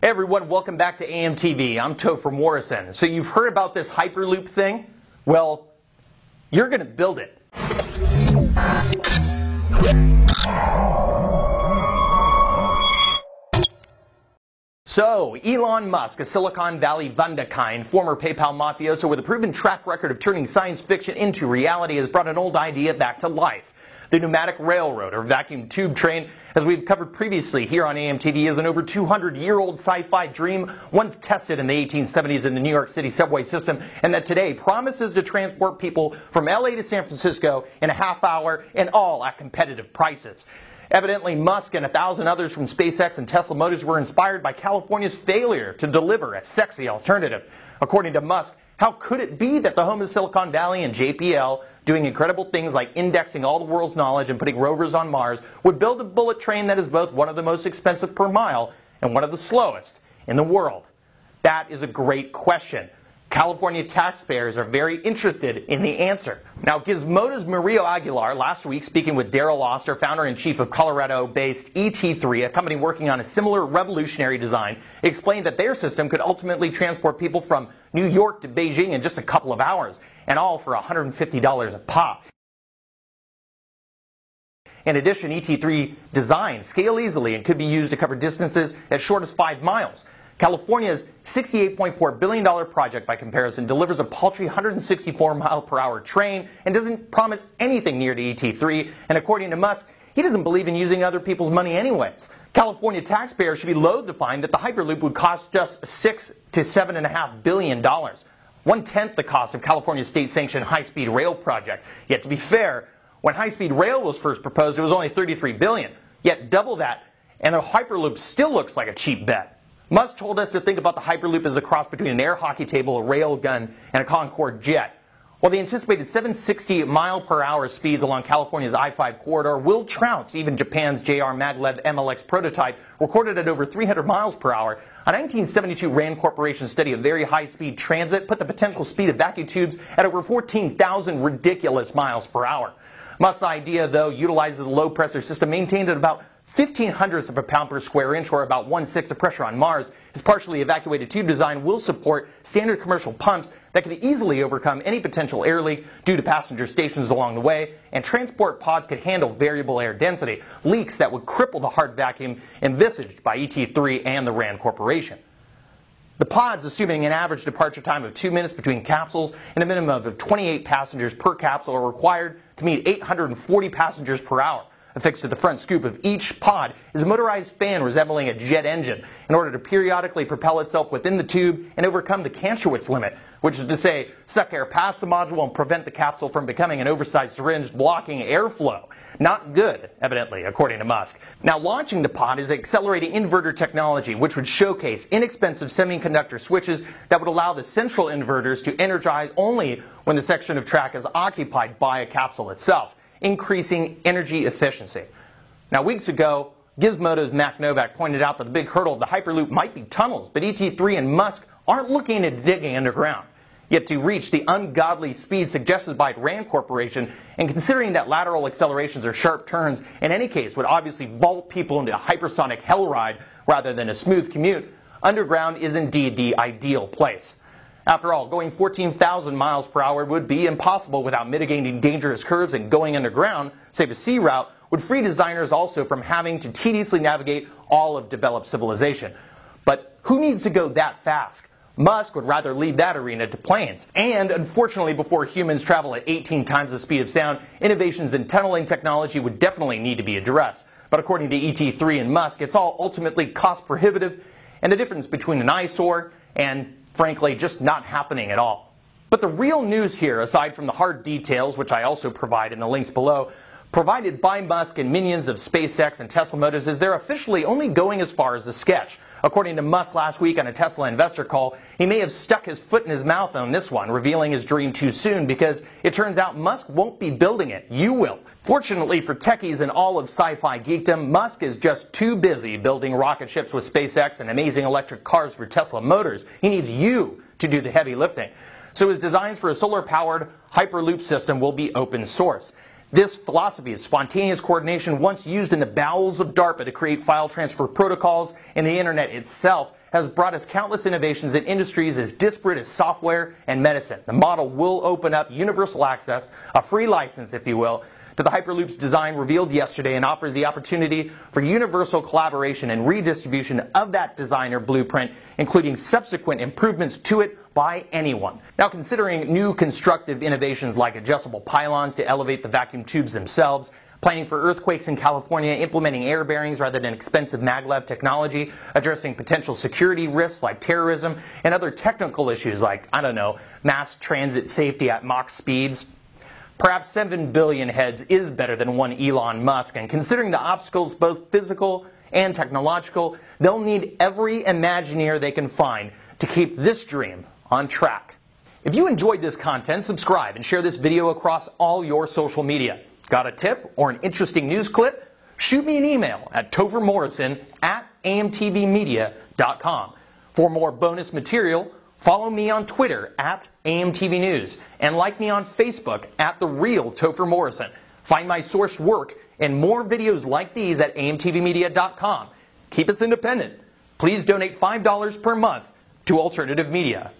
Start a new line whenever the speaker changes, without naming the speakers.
Hey everyone, welcome back to AMTV. I'm Topher Morrison. So you've heard about this Hyperloop thing? Well, you're going to build it. So, Elon Musk, a Silicon Valley Wunderkind, former PayPal mafioso with a proven track record of turning science fiction into reality, has brought an old idea back to life. The pneumatic railroad, or vacuum tube train, as we've covered previously here on AMTV, is an over 200-year-old sci-fi dream once tested in the 1870s in the New York City subway system, and that today promises to transport people from LA to San Francisco in a half hour, and all at competitive prices. Evidently, Musk and 1,000 others from SpaceX and Tesla Motors were inspired by California's failure to deliver a sexy alternative. According to Musk, how could it be that the home of Silicon Valley and JPL, doing incredible things like indexing all the world's knowledge and putting rovers on Mars, would build a bullet train that is both one of the most expensive per mile and one of the slowest in the world? That is a great question. California taxpayers are very interested in the answer. Now, Gizmodo's Mario Aguilar, last week speaking with Daryl Oster, founder-in-chief of Colorado-based ET3, a company working on a similar revolutionary design, explained that their system could ultimately transport people from New York to Beijing in just a couple of hours, and all for $150 a pop. In addition, ET3 designs scale easily and could be used to cover distances as short as 5 miles. California's $68.4 billion project, by comparison, delivers a paltry 164-mile-per-hour train and doesn't promise anything near to ET3, and according to Musk, he doesn't believe in using other people's money anyways. California taxpayers should be loath to find that the Hyperloop would cost just $6 to $7.5 billion, one-tenth the cost of California's state-sanctioned high-speed rail project. Yet, to be fair, when high-speed rail was first proposed, it was only $33 billion. Yet double that, and the Hyperloop still looks like a cheap bet. Musk told us to think about the Hyperloop as a cross between an air hockey table, a rail gun, and a Concorde jet. While the anticipated 760-mile-per-hour speeds along California's I-5 corridor will trounce even Japan's JR Maglev MLX prototype, recorded at over 300 miles per hour, a 1972 RAND Corporation study of very high-speed transit put the potential speed of vacuum tubes at over 14,000 ridiculous miles per hour. Musk's idea, though, utilizes a low-pressure system maintained at about 0.15 of a pound per square inch, or about 1/6 of pressure on Mars. His partially evacuated tube design will support standard commercial pumps that can easily overcome any potential air leak due to passenger stations along the way, and transport pods could handle variable air density, leaks that would cripple the hard vacuum envisaged by ET3 and the RAND Corporation. The pods, assuming an average departure time of 2 minutes between capsules and a minimum of 28 passengers per capsule, are required to meet 840 passengers per hour. Affixed to the front scoop of each pod is a motorized fan resembling a jet engine in order to periodically propel itself within the tube and overcome the Kantrowitz limit, which is to say, suck air past the module and prevent the capsule from becoming an oversized syringe blocking airflow. Not good, evidently, according to Musk. Now, launching the pod is accelerating inverter technology, which would showcase inexpensive semiconductor switches that would allow the central inverters to energize only when the section of track is occupied by a capsule itself, increasing energy efficiency. Now, weeks ago, Gizmodo's Mac Novak pointed out that the big hurdle of the Hyperloop might be tunnels, but ET3 and Musk aren't looking at digging underground. Yet to reach the ungodly speed suggested by RAND Corporation, and considering that lateral accelerations or sharp turns in any case would obviously vault people into a hypersonic hell ride rather than a smooth commute, underground is indeed the ideal place. After all, going 14,000 miles per hour would be impossible without mitigating dangerous curves, and going underground, save a sea route, would free designers also from having to tediously navigate all of developed civilization. But who needs to go that fast? Musk would rather leave that arena to planes. And unfortunately, before humans travel at 18 times the speed of sound, innovations in tunneling technology would definitely need to be addressed. But according to ET3 and Musk, it's all ultimately cost prohibitive, and the difference between an eyesore and, frankly, just not happening at all. But the real news here, aside from the hard details, which I also provide in the links below, provided by Musk and minions of SpaceX and Tesla Motors, is they're officially only going as far as the sketch. According to Musk last week on a Tesla investor call, he may have stuck his foot in his mouth on this one, revealing his dream too soon, because it turns out Musk won't be building it. You will. Fortunately for techies and all of sci-fi geekdom, Musk is just too busy building rocket ships with SpaceX and amazing electric cars for Tesla Motors. He needs you to do the heavy lifting. So his designs for a solar-powered Hyperloop system will be open source. This philosophy of spontaneous coordination, once used in the bowels of DARPA to create file transfer protocols and the internet itself, has brought us countless innovations in industries as disparate as software and medicine. The model will open up universal access, a free license, if you will, to the Hyperloop's design revealed yesterday, and offers the opportunity for universal collaboration and redistribution of that designer blueprint, including subsequent improvements to it by anyone. Now, considering new constructive innovations like adjustable pylons to elevate the vacuum tubes themselves, planning for earthquakes in California, implementing air bearings rather than expensive maglev technology, addressing potential security risks like terrorism, and other technical issues like, mass transit safety at Mach speeds, perhaps 7 billion heads is better than one Elon Musk, and considering the obstacles, both physical and technological, they'll need every Imagineer they can find to keep this dream on track. If you enjoyed this content, subscribe and share this video across all your social media. Got a tip or an interesting news clip? Shoot me an email at tophermorrison@amtvmedia.com. For more bonus material, follow me on Twitter @AMTV News and like me on Facebook @TheRealTopherMorrison. Find my sourced work and more videos like these at amtvmedia.com. Keep us independent. Please donate $5 per month to alternative media.